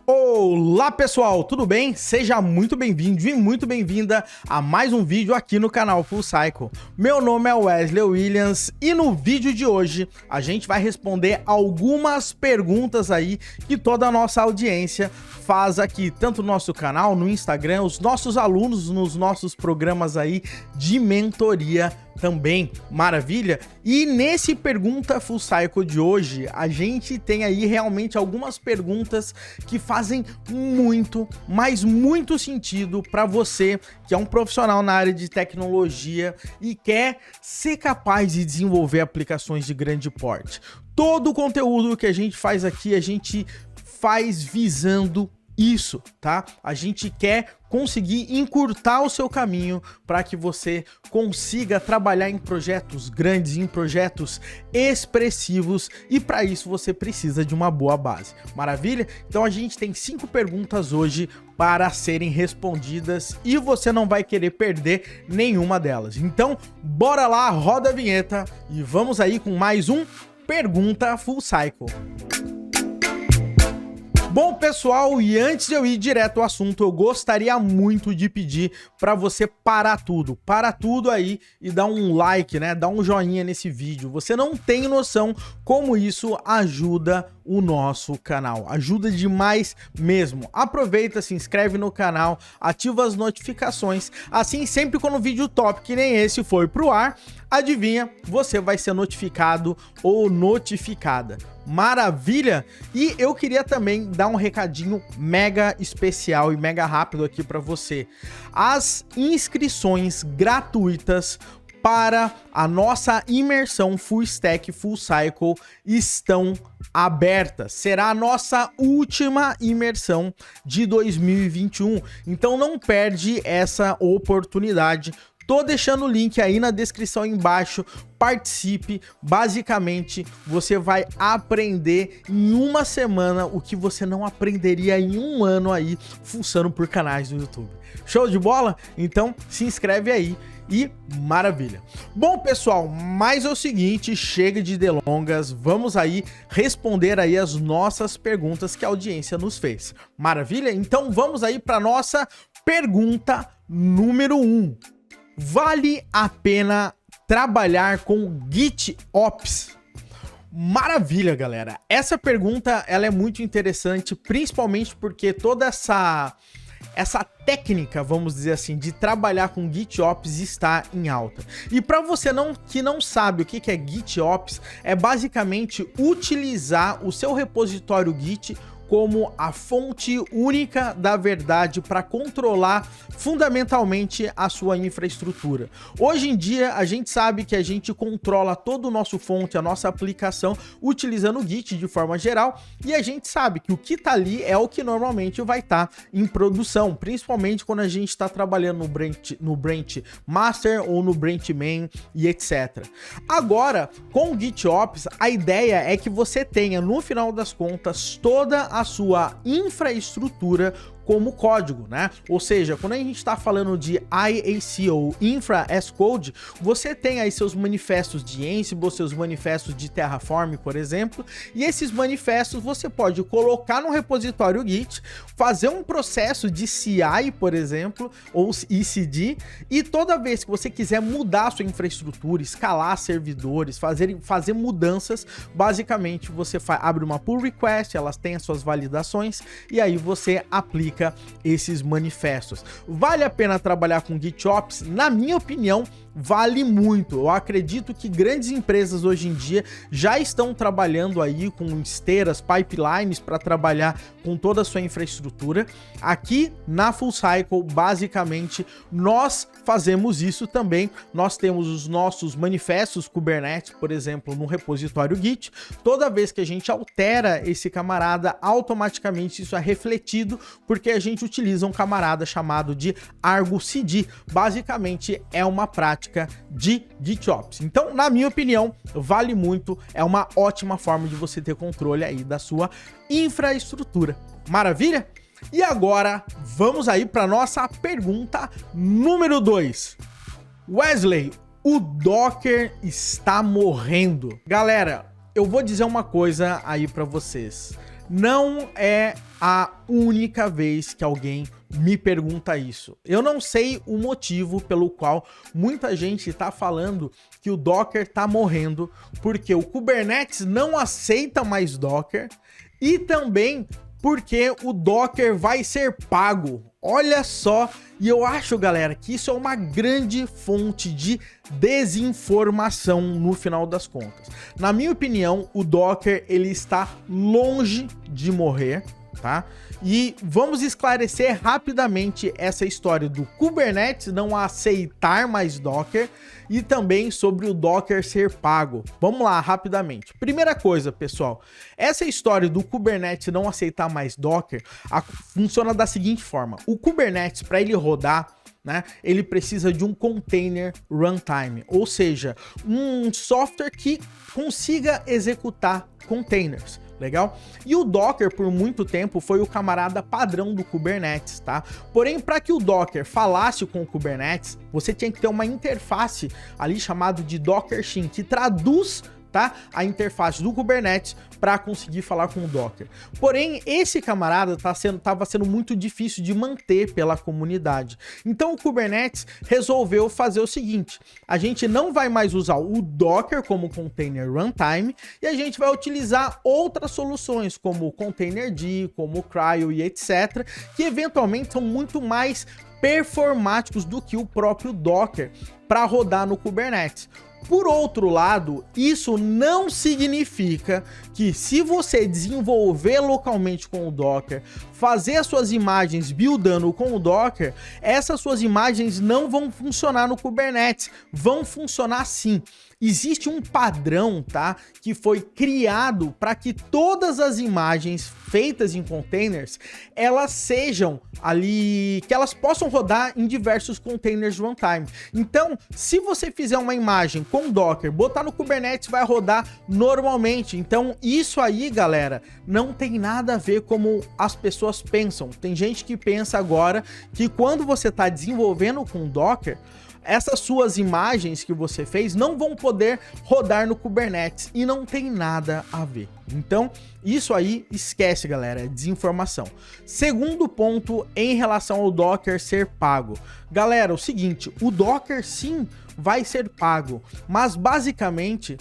Olá pessoal, tudo bem? Seja muito bem-vindo e muito bem-vinda a mais um vídeo aqui no canal Full Cycle. Meu nome é Wesley Williams e no vídeo de hoje a gente vai responder algumas perguntas aí que toda a nossa audiência faz aqui, tanto no nosso canal, no Instagram, os nossos alunos nos nossos programas aí de mentoria também, maravilha? E nesse Pergunta Full Cycle de hoje, a gente tem aí realmente algumas perguntas que fazem muito, mas muito sentido para você que é um profissional na área de tecnologia e quer ser capaz de desenvolver aplicações de grande porte. Todo o conteúdo que a gente faz aqui, a gente faz visando isso, tá? A gente quer conseguir encurtar o seu caminho para que você consiga trabalhar em projetos grandes, em projetos expressivos, e para isso você precisa de uma boa base. Maravilha? Então a gente tem 5 perguntas hoje para serem respondidas e você não vai querer perder nenhuma delas. Então, bora lá, roda a vinheta e vamos aí com mais um Pergunta Full Cycle. Bom, pessoal, e antes de eu ir direto ao assunto, eu gostaria muito de pedir para você parar tudo aí e dar um like, né? Dar um joinha nesse vídeo. Você não tem noção como isso ajuda o nosso canal. Ajuda demais mesmo. Aproveita, se inscreve no canal, ativa as notificações. Assim, sempre quando um vídeo top que nem esse for pro ar, adivinha, você vai ser notificado ou notificada. Maravilha? E eu queria também dar um recadinho mega especial e mega rápido aqui para você. As inscrições gratuitas para a nossa imersão Full Stack Full Cycle estão abertas. Será a nossa última imersão de 2021. Então não perde essa oportunidade. Tô deixando o link aí na descrição embaixo, participe. Basicamente, você vai aprender em uma semana o que você não aprenderia em um ano aí, fuçando por canais do YouTube. Show de bola? Então, se inscreve aí e maravilha. Bom, pessoal, mas é o seguinte, chega de delongas, vamos aí responder aí as nossas perguntas que a audiência nos fez. Maravilha? Então, vamos aí para nossa pergunta número 1. Vale a pena trabalhar com GitOps? Maravilha, galera. Essa pergunta ela é muito interessante, principalmente porque toda essa técnica, vamos dizer assim, de trabalhar com GitOps está em alta. E para você que não sabe o que é GitOps, é basicamente utilizar o seu repositório Git como a fonte única da verdade para controlar fundamentalmente a sua infraestrutura. Hoje em dia, a gente sabe que a gente controla todo o nosso fonte, a nossa aplicação, utilizando o Git de forma geral, e a gente sabe que o que está ali é o que normalmente vai estar em produção, principalmente quando a gente está trabalhando no branch master ou no branch main e etc. Agora, com o GitOps, a ideia é que você tenha, no final das contas, toda a sua infraestrutura como código, né? Ou seja, quando a gente está falando de IAC ou Infra as Code, você tem aí seus manifestos de Ansible, seus manifestos de Terraform, por exemplo, e esses manifestos você pode colocar no repositório Git, fazer um processo de CI, por exemplo, ou etcd, e toda vez que você quiser mudar a sua infraestrutura, escalar servidores, fazer mudanças, basicamente você abre uma pull request, elas têm as suas validações, e aí você aplica esses manifestos. Vale a pena trabalhar com GitOps? Na minha opinião, vale muito. Eu acredito que grandes empresas hoje em dia já estão trabalhando aí com esteiras, pipelines para trabalhar com toda a sua infraestrutura. Aqui na Full Cycle, basicamente, nós fazemos isso também. Nós temos os nossos manifestos Kubernetes, por exemplo, no repositório Git. Toda vez que a gente altera esse camarada, automaticamente isso é refletido, porque a gente utiliza um camarada chamado de Argo CD. Basicamente, é uma prática de GitOps. Então, na minha opinião, vale muito, é uma ótima forma de você ter controle aí da sua infraestrutura. Maravilha? E agora, vamos aí para nossa pergunta número 2. Wesley, o Docker está morrendo. Galera, eu vou dizer uma coisa aí para vocês. não é a única vez que alguém me pergunta isso. Eu não sei o motivo pelo qual muita gente está falando que o Docker está morrendo, porque o Kubernetes não aceita mais Docker e também porque o Docker vai ser pago. Olha só, e eu acho, galera, que isso é uma grande fonte de desinformação no final das contas. Na minha opinião, o Docker ele está longe de morrer, tá? E vamos esclarecer rapidamente essa história do Kubernetes não aceitar mais Docker e também sobre o Docker ser pago. Vamos lá, rapidamente. Primeira coisa, pessoal, essa história do Kubernetes não aceitar mais Docker funciona da seguinte forma. O Kubernetes, para ele rodar, né, ele precisa de um container runtime, ou seja, um software que consiga executar containers. Legal? E o Docker, por muito tempo, foi o camarada padrão do Kubernetes, tá? Porém, para que o Docker falasse com o Kubernetes, você tinha que ter uma interface ali chamada de Dockershim, que traduz, tá, a interface do Kubernetes para conseguir falar com o Docker. Porém, esse camarada estava sendo muito difícil de manter pela comunidade. Então o Kubernetes resolveu fazer o seguinte: a gente não vai mais usar o Docker como container runtime e a gente vai utilizar outras soluções como o Containerd, como o Cryo e etc, que eventualmente são muito mais performáticos do que o próprio Docker para rodar no Kubernetes. Por outro lado, isso não significa que se você desenvolver localmente com o Docker, fazer as suas imagens buildando com o Docker, essas suas imagens não vão funcionar no Kubernetes, vão funcionar sim. Existe um padrão, tá, que foi criado para que todas as imagens feitas em containers, elas sejam ali, que elas possam rodar em diversos containers runtime. Então, se você fizer uma imagem com Docker, botar no Kubernetes, vai rodar normalmente. Então, isso aí, galera, não tem nada a ver como as pessoas pensam. Tem gente que pensa agora que quando você está desenvolvendo com Docker, essas suas imagens que você fez não vão poder rodar no Kubernetes e não tem nada a ver. Então, isso aí esquece, galera, é desinformação. Segundo ponto em relação ao Docker ser pago. Galera, o seguinte, o Docker sim vai ser pago, mas basicamente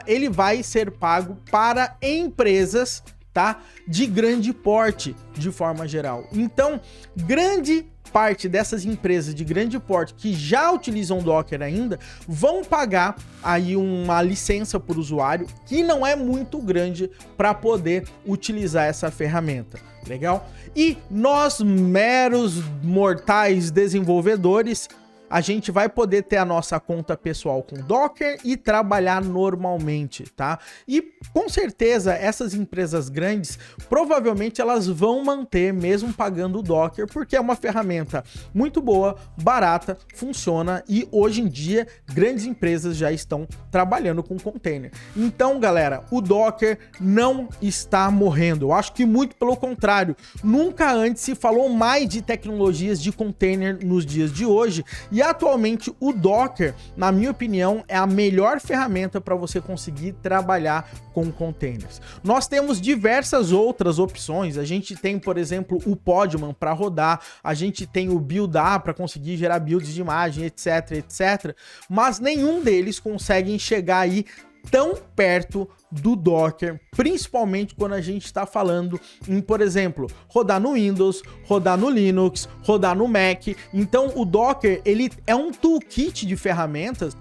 ele vai ser pago para empresas, tá, de grande porte, de forma geral. Então, grande parte dessas empresas de grande porte que já utilizam Docker ainda vão pagar aí uma licença por usuário que não é muito grande para poder utilizar essa ferramenta. Legal? E nós, meros mortais desenvolvedores, a gente vai poder ter a nossa conta pessoal com Docker e trabalhar normalmente, tá? E com certeza essas empresas grandes, provavelmente elas vão manter mesmo pagando o Docker, porque é uma ferramenta muito boa, barata, funciona e hoje em dia grandes empresas já estão trabalhando com container. Então, galera, o Docker não está morrendo. Eu acho que muito pelo contrário. Nunca antes se falou mais de tecnologias de container nos dias de hoje. E atualmente o Docker, na minha opinião, é a melhor ferramenta para você conseguir trabalhar com containers. Nós temos diversas outras opções. A gente tem, por exemplo, o Podman para rodar, a gente tem o Buildar para conseguir gerar builds de imagem, etc, etc. Mas nenhum deles conseguem chegar aí tão perto do Docker, principalmente quando a gente está falando em, por exemplo, rodar no Windows, rodar no Linux, rodar no Mac. Então o Docker, ele é um toolkit de ferramentas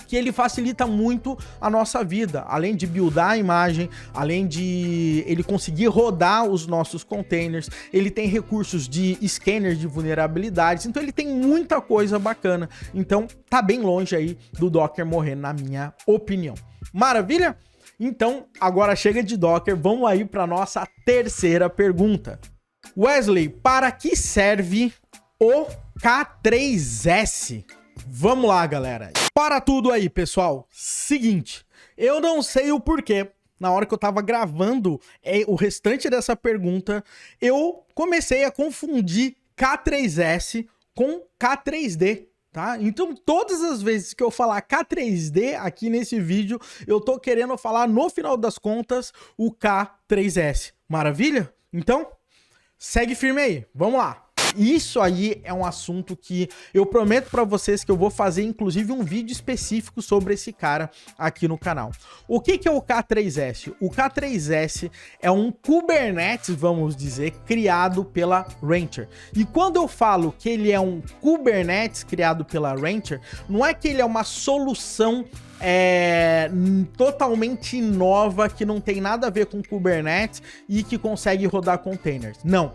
que ele facilita muito a nossa vida, além de buildar a imagem, além de ele conseguir rodar os nossos containers, ele tem recursos de scanner de vulnerabilidades, então ele tem muita coisa bacana. Então tá bem longe aí do Docker morrer, na minha opinião. Maravilha? Então, agora chega de Docker, vamos aí para nossa terceira pergunta. Wesley, para que serve o K3S? Vamos lá, galera. Para tudo aí, pessoal. Seguinte, eu não sei o porquê. Na hora que eu tava gravando o restante dessa pergunta, eu comecei a confundir K3S com K3D. tá? Então, todas as vezes que eu falar K3D aqui nesse vídeo, eu tô querendo falar, no final das contas, o K3S. Maravilha? Então, segue firme aí. Vamos lá. Isso aí é um assunto que eu prometo para vocês que eu vou fazer, inclusive, um vídeo específico sobre esse cara aqui no canal. O que é o K3S? O K3S é um Kubernetes, vamos dizer, criado pela Rancher. E quando eu falo que ele é um Kubernetes criado pela Rancher, não é que ele é uma solução totalmente nova, que não tem nada a ver com Kubernetes e que consegue rodar containers. Não.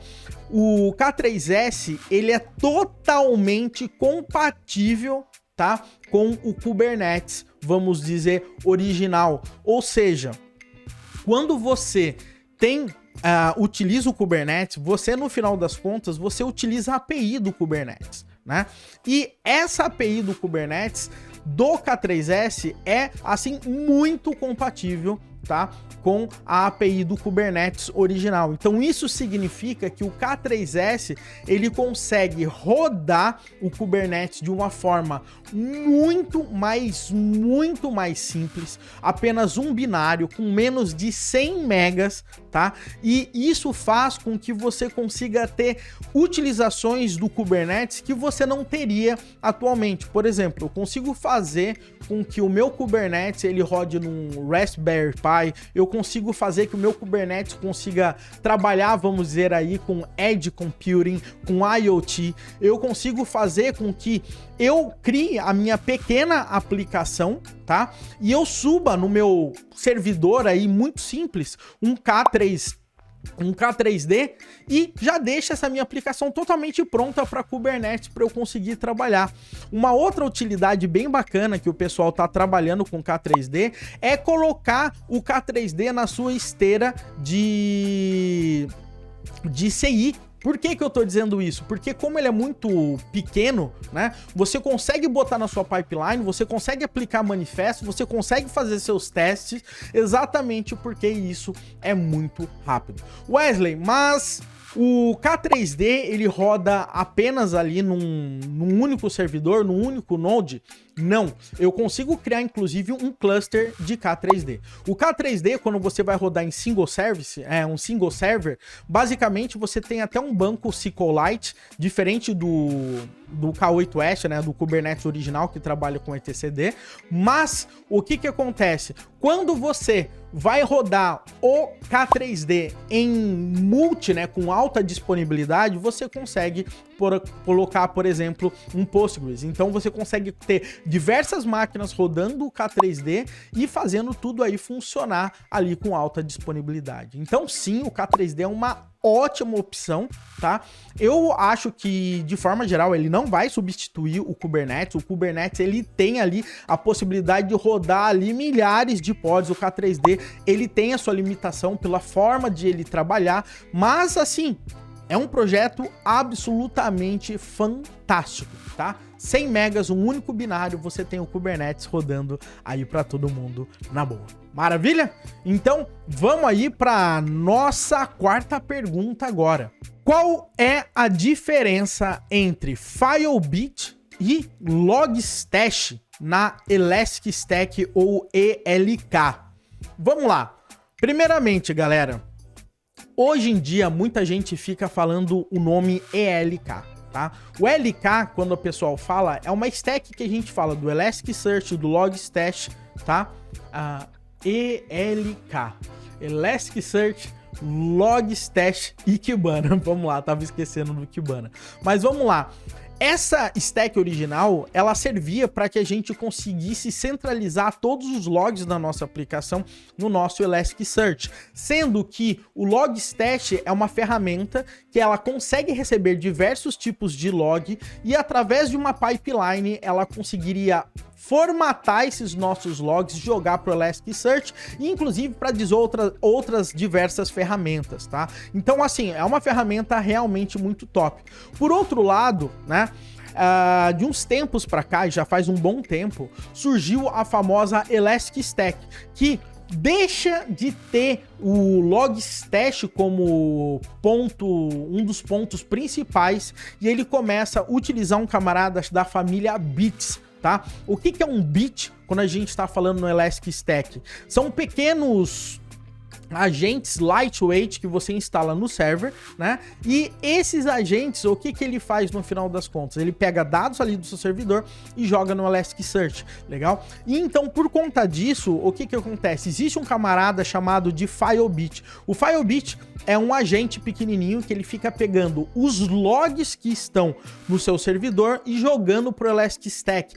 O K3S, ele é totalmente compatível, tá, com o Kubernetes, vamos dizer, original. Ou seja, quando você utiliza o Kubernetes, você, no final das contas, você utiliza a API do Kubernetes, né? E essa API do Kubernetes do K3S é, assim, muito compatível, tá, com a API do Kubernetes original. Então isso significa que o K3S, ele consegue rodar o Kubernetes de uma forma muito mais simples, apenas um binário com menos de 100 megas, tá? E isso faz com que você consiga ter utilizações do Kubernetes que você não teria atualmente. Por exemplo, eu consigo fazer com que o meu Kubernetes ele rode num Raspberry Pi, eu consigo fazer que o meu Kubernetes consiga trabalhar, vamos dizer aí, com Edge Computing, com IoT, eu consigo fazer com que eu crie a minha pequena aplicação, tá? E eu suba no meu servidor aí, muito simples, um K3D e já deixa essa minha aplicação totalmente pronta para Kubernetes para eu conseguir trabalhar. Uma outra utilidade bem bacana que o pessoal tá trabalhando com K3D é colocar o K3D na sua esteira de CI. Por que eu tô dizendo isso? Porque como ele é muito pequeno, né, você consegue botar na sua pipeline, você consegue aplicar manifesto, você consegue fazer seus testes, exatamente porque isso é muito rápido. Wesley, mas o K3D, ele roda apenas ali num único servidor, num único node? Não, eu consigo criar inclusive um cluster de K3D. O K3D, quando você vai rodar em single service, um single server, basicamente você tem até um banco SQLite, diferente do K8s, né, do Kubernetes original que trabalha com etcd, mas o que acontece? Quando você vai rodar o K3D em multi, né, com alta disponibilidade, você consegue colocar, por exemplo, um Postgres. Então você consegue ter diversas máquinas rodando o K3D e fazendo tudo aí funcionar ali com alta disponibilidade. Então sim, o K3D é uma ótima opção, tá? Eu acho que, de forma geral, ele não vai substituir o Kubernetes. O Kubernetes, ele tem ali a possibilidade de rodar ali milhares de pods. O K3D, ele tem a sua limitação pela forma de ele trabalhar, mas assim, é um projeto absolutamente fantástico, tá? 100 megas, um único binário, você tem o Kubernetes rodando aí para todo mundo na boa. Maravilha? Então, vamos aí para nossa quarta pergunta agora. Qual é a diferença entre Filebeat e Logstash na Elasticstack ou ELK? Vamos lá. Primeiramente, galera, hoje em dia muita gente fica falando o nome ELK. Tá? O ELK, quando o pessoal fala, é uma stack que a gente fala do Elasticsearch, do Logstash, tá? ELK, Elasticsearch, Logstash e Kibana. Vamos lá, tava esquecendo do Kibana. Mas vamos lá. Essa stack original, ela servia para que a gente conseguisse centralizar todos os logs da nossa aplicação no nosso Elasticsearch, sendo que o Logstash é uma ferramenta que ela consegue receber diversos tipos de log e através de uma pipeline ela conseguiria formatar esses nossos logs, jogar para o Elasticsearch e inclusive para outras diversas ferramentas, tá? Então, assim, é uma ferramenta realmente muito top. Por outro lado, né, de uns tempos para cá, já faz um bom tempo, surgiu a famosa Elasticstack, que deixa de ter o Logstash como um dos pontos principais e ele começa a utilizar um camarada da família Bits, tá? O que é um bit quando a gente está falando no Elastic Stack? São pequenos agentes lightweight que você instala no server, né? E esses agentes, o que ele faz no final das contas? Ele pega dados ali do seu servidor e joga no Elasticsearch, legal? E então, por conta disso, o que acontece? Existe um camarada chamado de Filebit. O Filebit é um agente pequenininho que ele fica pegando os logs que estão no seu servidor e jogando pro Elasticstack,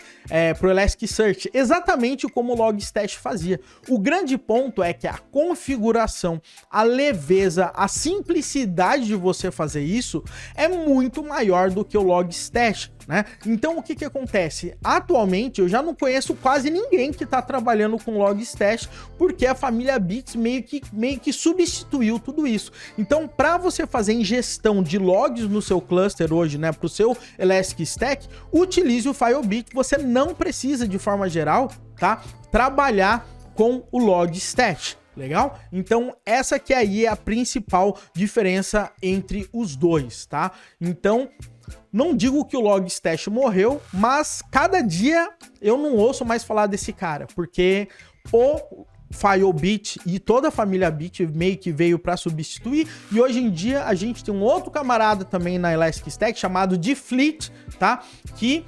pro Elasticsearch, exatamente como o Logstash fazia. O grande ponto é que a configuração, a leveza, a simplicidade de você fazer isso é muito maior do que o Logstash, né? Então o que acontece? Atualmente eu já não conheço quase ninguém que está trabalhando com Logstash, porque a família Bits meio que substituiu tudo isso. Então, para você fazer ingestão de logs no seu cluster hoje, né, para o seu Elastic Stack, utilize o Filebit. Você não precisa, de forma geral, tá, trabalhar com o Logstash. Legal? Então, essa que aí é a principal diferença entre os dois, tá? Então, não digo que o Logstash morreu, mas cada dia eu não ouço mais falar desse cara, porque o Filebit e toda a família Bit meio que veio para substituir, e hoje em dia a gente tem um outro camarada também na Elastic Stack chamado de Fleet, tá? Que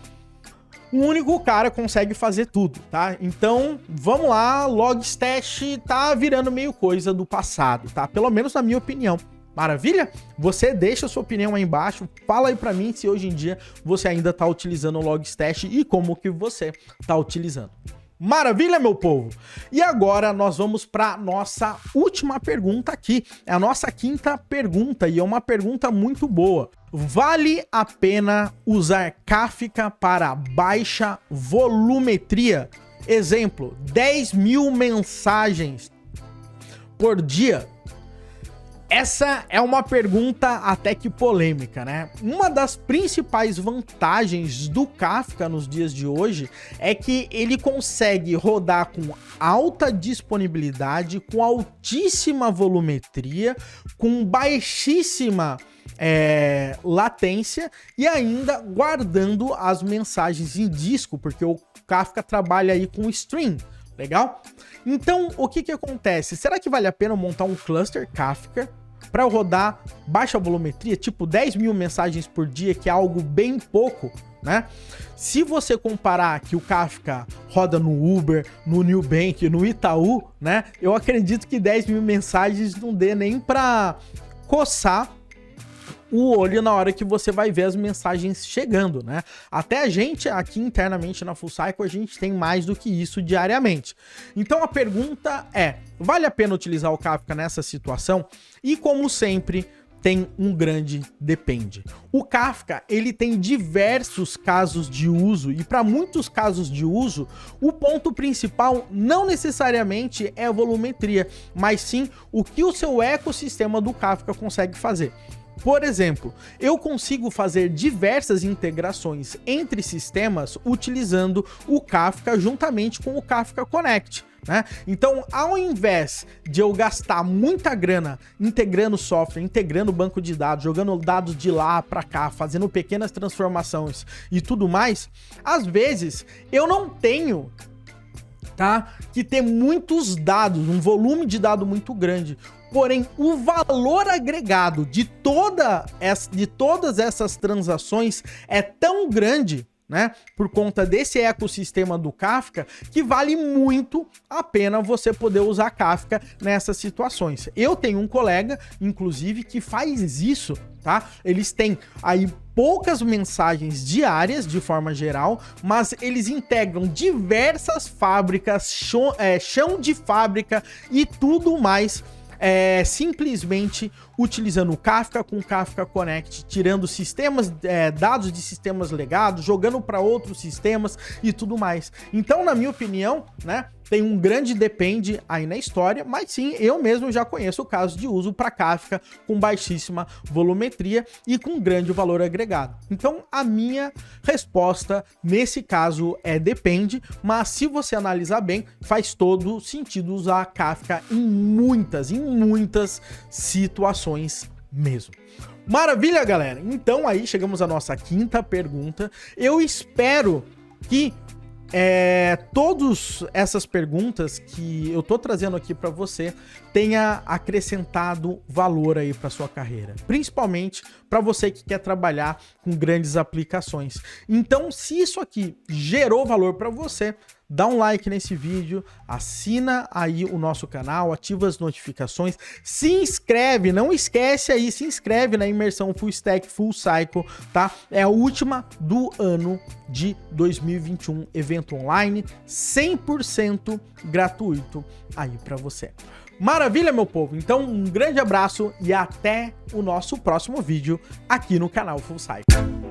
um único cara consegue fazer tudo, tá? Então, vamos lá, Logstash tá virando meio coisa do passado, tá? Pelo menos na minha opinião. Maravilha? Você deixa a sua opinião aí embaixo, fala aí pra mim se hoje em dia você ainda tá utilizando o Logstash e como que você tá utilizando. Maravilha, meu povo? E agora nós vamos para nossa última pergunta aqui. É a nossa quinta pergunta e é uma pergunta muito boa. Vale a pena usar Kafka para baixa volumetria? Exemplo, 10 mil mensagens por dia. Essa é uma pergunta até que polêmica, né? Uma das principais vantagens do Kafka nos dias de hoje é que ele consegue rodar com alta disponibilidade, com altíssima volumetria, com baixíssima latência e ainda guardando as mensagens em disco, porque o Kafka trabalha aí com stream. Legal? Então, o que acontece? Será que vale a pena montar um cluster Kafka para rodar baixa volumetria, tipo 10 mil mensagens por dia, que é algo bem pouco, né? Se você comparar que o Kafka roda no Uber, no Nubank, no Itaú, né? Eu acredito que 10 mil mensagens não dê nem para coçar o olho na hora que você vai ver as mensagens chegando, né? Até a gente aqui internamente na Full Cycle, a gente tem mais do que isso diariamente. Então a pergunta é, vale a pena utilizar o Kafka nessa situação? E como sempre, tem um grande depende. O Kafka, ele tem diversos casos de uso e para muitos casos de uso, o ponto principal não necessariamente é a volumetria, mas sim o que o seu ecossistema do Kafka consegue fazer. Por exemplo, eu consigo fazer diversas integrações entre sistemas utilizando o Kafka juntamente com o Kafka Connect, né? Então, ao invés de eu gastar muita grana integrando software, integrando banco de dados, jogando dados de lá para cá, fazendo pequenas transformações e tudo mais, às vezes eu não tenho que ter muitos dados, um volume de dados muito grande. Porém, o valor agregado de todas essas transações é tão grande, né, por conta desse ecossistema do Kafka, que vale muito a pena você poder usar Kafka nessas situações. Eu tenho um colega, inclusive, que faz isso, tá? Eles têm aí poucas mensagens diárias, de forma geral, mas eles integram diversas fábricas, chão de fábrica e tudo mais, simplesmente utilizando o Kafka com o Kafka Connect, tirando sistemas, dados de sistemas legados, jogando para outros sistemas e tudo mais. Então, na minha opinião, né, tem um grande depende aí na história, mas sim, eu mesmo já conheço o caso de uso para Kafka com baixíssima volumetria e com grande valor agregado. Então, a minha resposta nesse caso é depende, mas se você analisar bem, faz todo sentido usar Kafka em muitas situações mesmo. Maravilha, galera! Então aí chegamos à nossa quinta pergunta. Eu espero que todas essas perguntas que eu tô trazendo aqui para você tenha acrescentado valor aí para sua carreira, principalmente para você que quer trabalhar com grandes aplicações. Então, se isso aqui gerou valor para você, dá um like nesse vídeo, assina aí o nosso canal, ativa as notificações, se inscreve, não esquece aí, se inscreve na imersão Full Stack Full Cycle, tá? É a última do ano de 2021, evento online 100% gratuito aí para você. Maravilha, meu povo? Então, um grande abraço e até o nosso próximo vídeo aqui no canal Full Cycle.